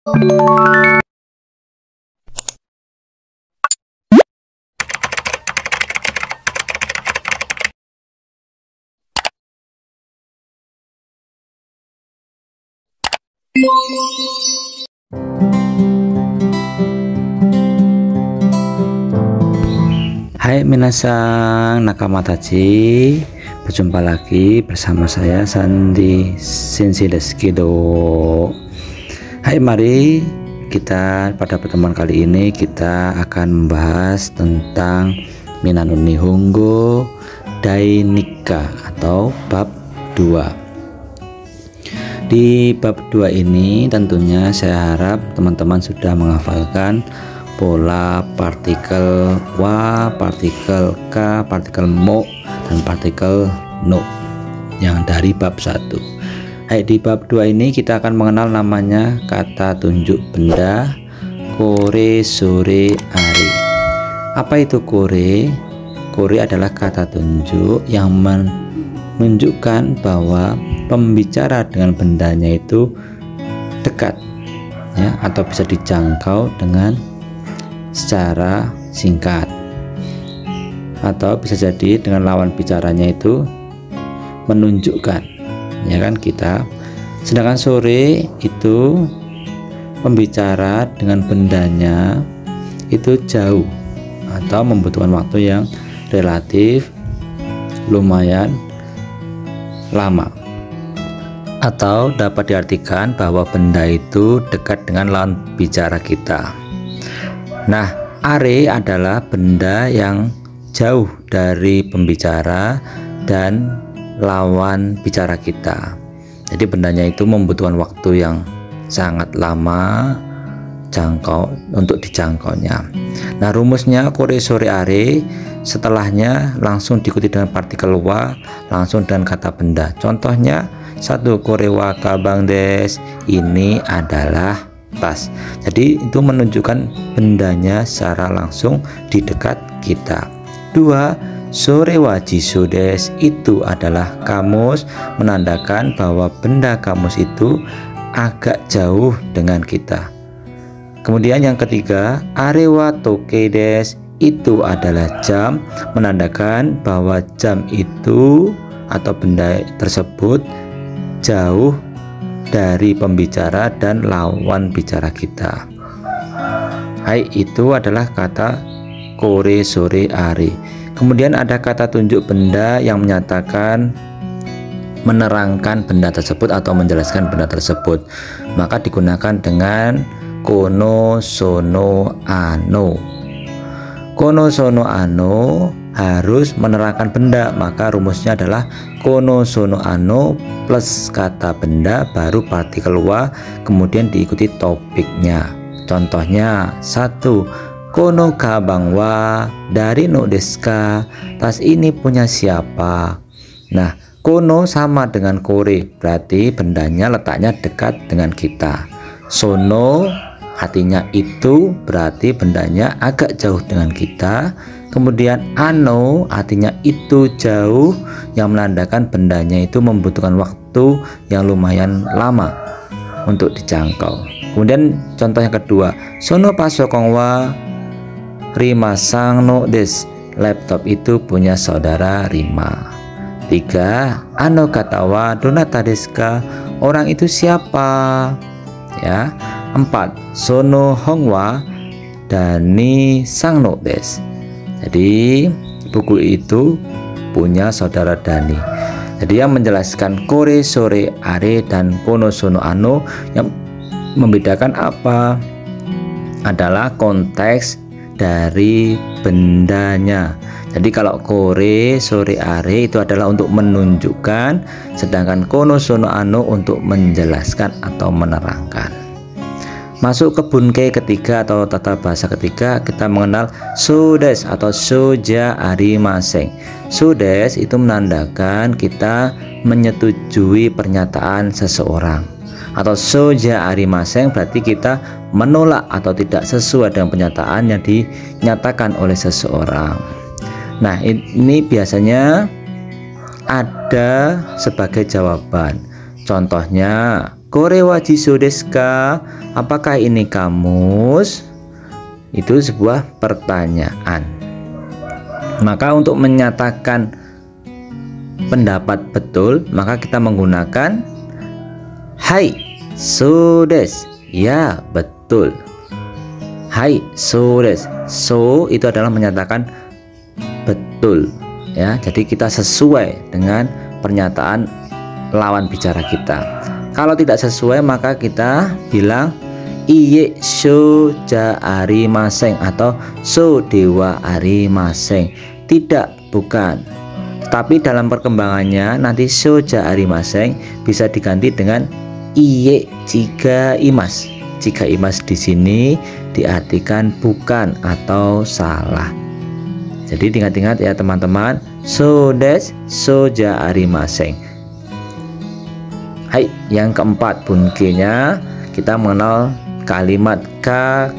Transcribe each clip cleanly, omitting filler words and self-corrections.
Hai minasang nakama tachi, berjumpa lagi bersama saya Sandi Sensei Desu Do. Hai, mari kita pada pertemuan kali ini kita akan membahas tentang Minano Nihongo Dainika atau bab 2. Di bab 2 ini tentunya saya harap teman-teman sudah menghafalkan pola partikel wa, partikel ka, partikel mo, dan partikel no yang dari bab 1. Hai, di bab 2 ini kita akan mengenal namanya kata tunjuk benda kore, sore, ari. Apa itu kore? Kore adalah kata tunjuk yang menunjukkan bahwa pembicara dengan bendanya itu dekat ya, atau bisa dijangkau dengan secara singkat, atau bisa jadi dengan lawan bicaranya itu menunjukkan ya kan kita. Sedangkan sore itu pembicara dengan bendanya itu jauh atau membutuhkan waktu yang relatif lumayan lama, atau dapat diartikan bahwa benda itu dekat dengan lawan bicara kita. Nah, are adalah benda yang jauh dari pembicara dan lawan bicara kita. Jadi bendanya itu membutuhkan waktu yang sangat lama untuk dijangkaunya. Nah, rumusnya kore, sore, are, setelahnya langsung diikuti dengan partikel wa, langsung dengan kata benda. Contohnya, 1 kore wa kabang des, ini adalah tas. Jadi itu menunjukkan bendanya secara langsung di dekat kita. 2 sore wa jisu des, itu adalah kamus, menandakan bahwa benda kamus itu agak jauh dengan kita. Kemudian yang ketiga, are wa toke des, itu adalah jam, menandakan bahwa jam itu atau benda tersebut jauh dari pembicara dan lawan bicara kita. Hai, itu adalah kata kore, sore, are. Kemudian ada kata tunjuk benda yang menyatakan menerangkan benda tersebut atau menjelaskan benda tersebut, maka digunakan dengan kono, sono, ano. Kono, sono, ano harus menerangkan benda, maka rumusnya adalah kono, sono, ano plus kata benda baru partikel wa, kemudian diikuti topiknya. Contohnya, 1 kono kabang wa dari no deska, tas ini punya siapa. Nah, kono sama dengan kore, berarti bendanya letaknya dekat dengan kita. Sono artinya itu, berarti bendanya agak jauh dengan kita. Kemudian ano artinya itu jauh, yang menandakan bendanya itu membutuhkan waktu yang lumayan lama untuk dijangkau. Kemudian contoh yang kedua, sono pasokong wa Rima sang no des, laptop itu punya saudara Rima. 3 ano katawa donata deska, orang itu siapa ya. 4 sono hongwa dani sang no des, jadi buku itu punya saudara Dani. Jadi yang menjelaskan kore, sore, are, dan kono, sono, ano, yang membedakan apa adalah konteks dari bendanya. Jadi kalau kore, sore, are itu adalah untuk menunjukkan, sedangkan kono, sono, ano untuk menjelaskan atau menerangkan. Masuk ke bunke ketiga atau tata bahasa ketiga, kita mengenal sudes atau soja arimaseng. Sudes itu menandakan kita menyetujui pernyataan seseorang, atau soja arimaseng berarti kita menolak atau tidak sesuai dengan pernyataan yang dinyatakan oleh seseorang. Nah, ini biasanya ada sebagai jawaban. Contohnya, Korewa jiso desu ka? Apakah ini kamus? Itu sebuah pertanyaan. Maka untuk menyatakan pendapat betul, maka kita menggunakan hai, so desu. Ya, betul. Hai, so desu. So itu adalah menyatakan betul, ya. Jadi kita sesuai dengan pernyataan lawan bicara kita. Kalau tidak sesuai, maka kita bilang iye so ja arimasen atau so dewa arimasen. Tidak, bukan. Tapi dalam perkembangannya nanti so ja arimasen bisa diganti dengan iye jika imas. Jika imas di sini diartikan bukan atau salah. Jadi ingat-ingat ya teman-teman, so desu, so ja arimasen. Hai, yang keempat bunke-nya kita mengenal kalimat ka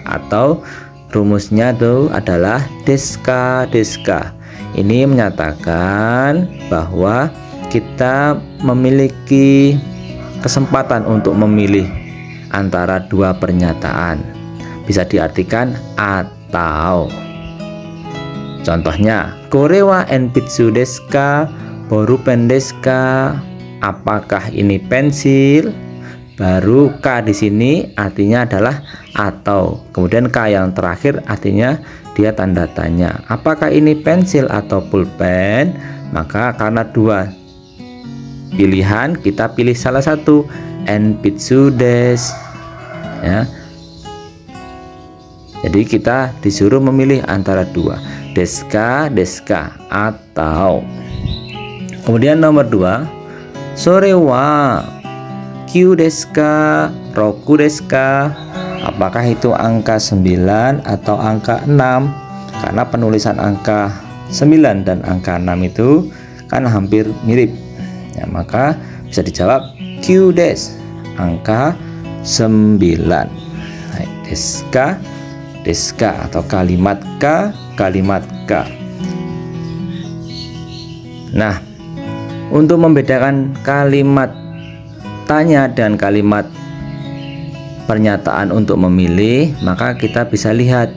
atau rumusnya itu adalah deska. Ini menyatakan bahwa kita memiliki kesempatan untuk memilih antara dua pernyataan. Bisa diartikan atau. Contohnya, korewa enpitsu desu ka? Borupen desu ka? Apakah ini pensil? Baru K di sini artinya adalah atau. Kemudian K yang terakhir artinya dia tanda tanya. Apakah ini pensil atau pulpen? Maka karena dua pilihan kita pilih salah satu. Enpitsu desu. Ya. Jadi kita disuruh memilih antara dua. Deska atau. Kemudian nomor 2. Sore wa kyu desu ka? Roku desu ka? Apakah itu angka 9 atau angka 6? Karena penulisan angka 9 dan angka 6 itu kan hampir mirip. Ya, maka bisa dijawab kyu desu, angka 9. Deska atau kalimat ka. Nah, untuk membedakan kalimat tanya dan kalimat pernyataan untuk memilih, maka kita bisa lihat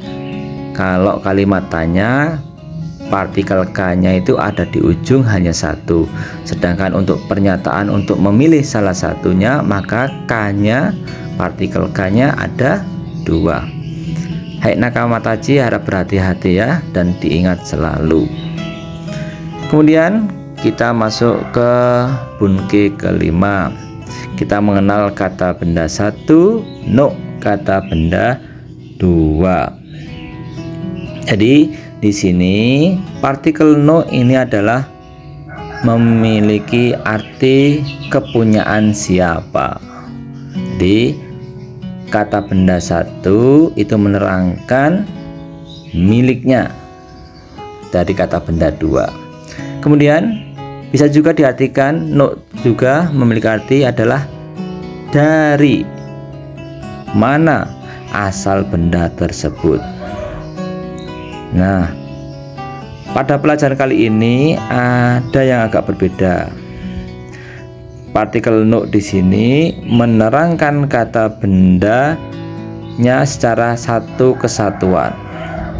kalau kalimat tanya partikel K-nya itu ada di ujung hanya satu, sedangkan untuk pernyataan untuk memilih salah satunya maka K-nya, partikel K-nya ada 2. Hai nakamatachi, harap berhati-hati ya dan diingat selalu. Kemudian kita masuk ke bunke kelima. Kita mengenal kata benda 1, no, kata benda 2. Jadi di sini partikel no ini adalah memiliki arti kepunyaan siapa. Jadi kata benda 1 itu menerangkan miliknya dari kata benda 2. Kemudian bisa juga diartikan no juga memiliki arti adalah dari mana asal benda tersebut. Nah, pada pelajaran kali ini ada yang agak berbeda. Partikel no di sini menerangkan kata bendanya secara satu kesatuan,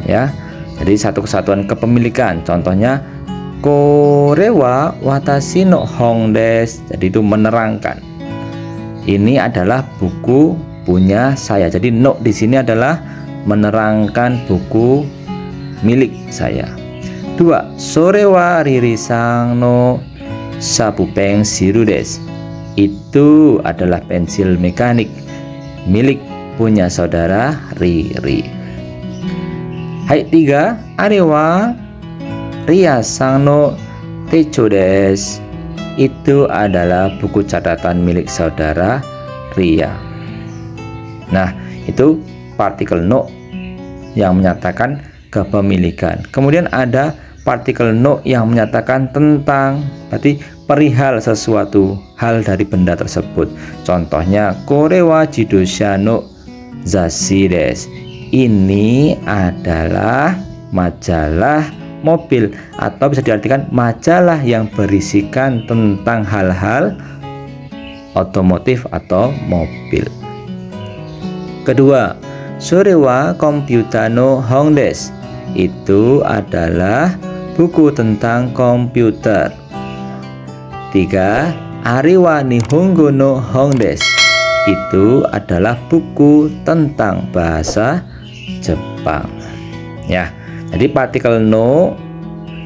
ya. Jadi satu kesatuan kepemilikan. Contohnya korewa watashi no hong desu. Jadi itu menerangkan ini adalah buku punya saya. Jadi no di sini adalah menerangkan buku milik saya. 2. Sorewa ririsang no sabu pensilu desu. Itu adalah pensil mekanik milik punya saudara Riri. Hai 3. Arewa Riasang no techo desu. Itu adalah buku catatan milik saudara Ria. Nah, itu partikel no yang menyatakan kepemilikan. Kemudian ada partikel no yang menyatakan tentang, berarti perihal sesuatu hal dari benda tersebut. Contohnya korewa jidosha no zashi desu. Ini adalah majalah mobil, atau bisa diartikan majalah yang berisikan tentang hal-hal otomotif atau mobil. Kedua, Sore wa komputer no hong desu. Itu adalah buku tentang komputer. 3. Ari wa nihongo no hong desu. Itu adalah buku tentang bahasa Jepang. Ya, jadi partikel no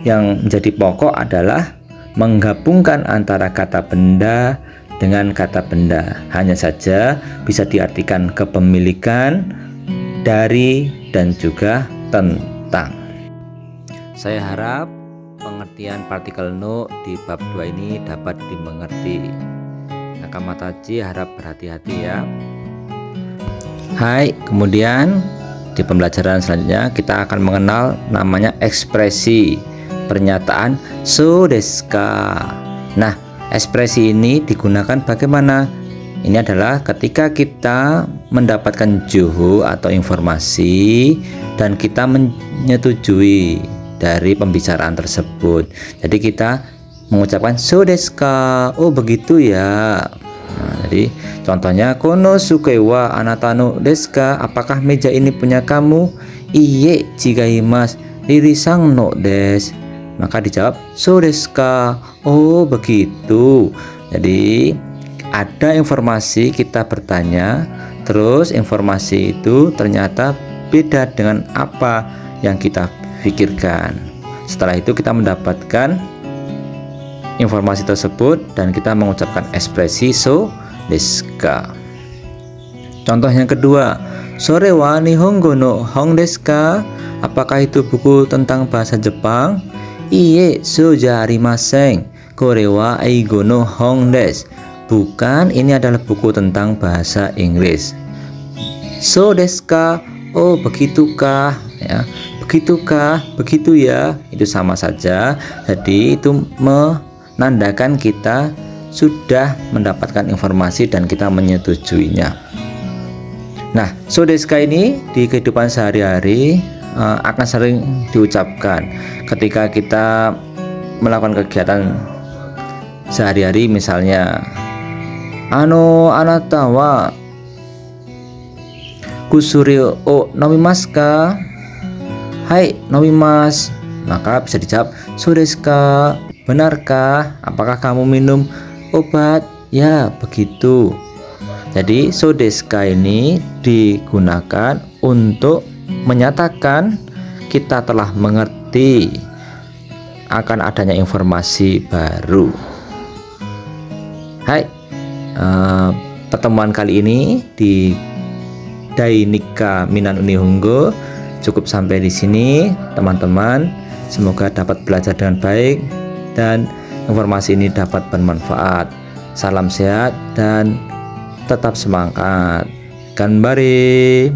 yang menjadi pokok adalah menggabungkan antara kata benda dengan kata benda. Hanya saja bisa diartikan kepemilikan, dari, dan juga tentang. Saya harap pengertian partikel no di bab 2 ini dapat dimengerti. Nakamatachi harap berhati-hati ya. Hai, kemudian di pembelajaran selanjutnya kita akan mengenal namanya ekspresi pernyataan so desu ka. Nah, ekspresi ini digunakan bagaimana? Ini adalah ketika kita mendapatkan juhu atau informasi dan kita menyetujui dari pembicaraan tersebut. Jadi kita mengucapkan so desu ka. Oh, begitu ya. Nah, jadi contohnya kono suke wa anata no desu ka. Apakah meja ini punya kamu? Iye chigaimasu. Ririsang no desu. Maka dijawab so desu ka. Oh, begitu. Jadi ada informasi, kita bertanya, terus informasi itu ternyata beda dengan apa yang kita pikirkan. Setelah itu kita mendapatkan informasi tersebut dan kita mengucapkan ekspresi so desu ka. Contoh yang kedua, Sore wa nihongo no hong desu ka. Apakah itu buku tentang bahasa Jepang? Iye, so ja arimasen. Kore wa eigo no hong desu. Bukan, ini adalah buku tentang bahasa Inggris. So desu ka. Oh, begitukah? Ya, begitukah? Begitu ya. Itu sama saja. Jadi itu menandakan kita sudah mendapatkan informasi dan kita menyetujuinya. Nah, so desu ka ini di kehidupan sehari-hari akan sering diucapkan ketika kita melakukan kegiatan sehari-hari, misalnya anata wa kusuri o nomimasu ka? Hai, nomimasu. Maka bisa dijawab so desu ka. Benarkah? Apakah kamu minum obat? Ya, begitu. Jadi so desu ka ini digunakan untuk menyatakan kita telah mengerti akan adanya informasi baru. Hai, pertemuan kali ini di Dainika Minan Unihongo cukup sampai di sini, teman-teman. Semoga dapat belajar dengan baik dan informasi ini dapat bermanfaat. Salam sehat dan tetap semangat. Ganbare.